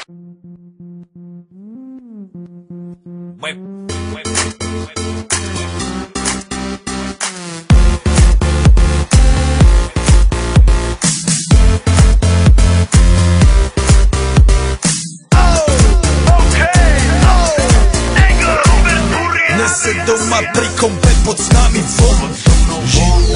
Nese doma pri kompe pod s nami von.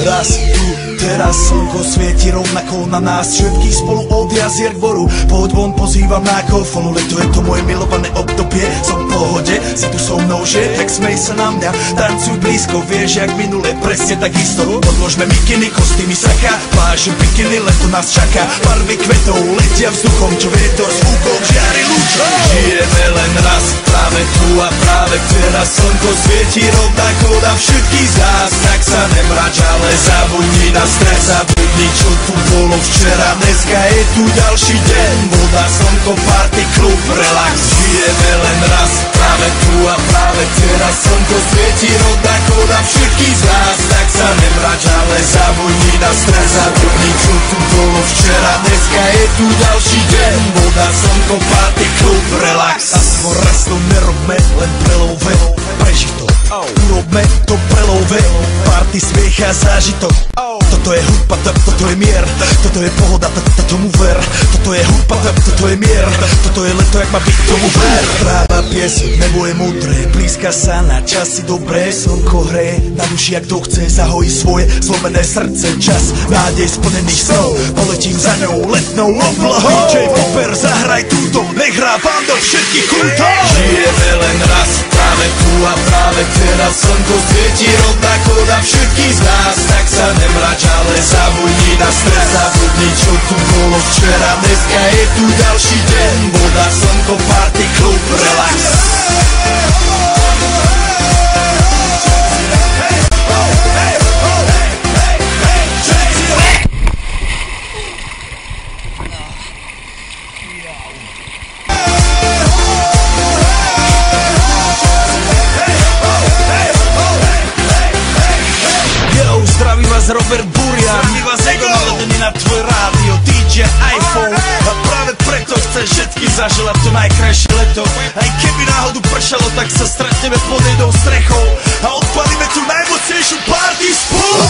Raz tu, teraz slnko svieti rovnako na nás všetkých spolu od jazier k boru. Pohoď von, pozývam na kofonu, leto je to moje milované obdobie. Som v pohode, si tu so mnou, že? Tak smej sa na mňa, tancuj blízko, vieš jak minule, presne takisto. Podložme mikiny, kostýmy saka, pláže bikiny, leto nás čaká. Barvy kvetov letia vzduchom, čo vietor s úkom žiari lúčom. Žijeme len raz, práve tu a práve teraz slnko svieti rovnako na všetkých z nás. Tak sa nemrač, ale zabudni na stres, zabudni čo tu bolo včera. Dneska je tu ďalší deň, voda, slnko, party, klub, relax. Žijeme len raz, práve tu a práve teraz slnko svieti rovnako na všetkých z nás. Tak sa nemrač, ale zabudni na stres, zabudni čo tu bolo včera. Dneska je tu ďalší deň, voda, slnko, party, klub, relax. Aspoň raz to nerobme, len prelove, preži to. Urobme to prelove, party, smiech a zážitok. Toto je hudba, toto je mier, toto je pohoda, tomu ver. Toto je hudba, toto je mier, toto je leto, jak má byť, tomu ver. Tráva, piesok, nebo je múdre, blízka sa na časy dobré. Slnko hreje na duši, jak to chce, zahojí svoje zlomené srdce. Čas nádej splnených snov, poletím za ňou letnou oblohou. DJ Popper, zahraj túto, nech hrá vám do všetkých kútov. Žijeme len raz, práve tu a práve teraz slnko svieti rovnako na všetkých z nás. Tak sa nemrač, ale zabudni na stres, zabudni čo tu bolo včera. Dneska je tu ďalší deň, voda, slnko, party, klub, relax. Zdraví vás Robert Burian, zdraví vás Ego naladený na tvoj rádio, DJ iPhone. A práve preto chcem všetky zaželať to najkrajšie leto. Aj keby náhodu pršalo, tak sa stretneme pod jednou strechou a odpalíme tú najmocnejšiu party spolu.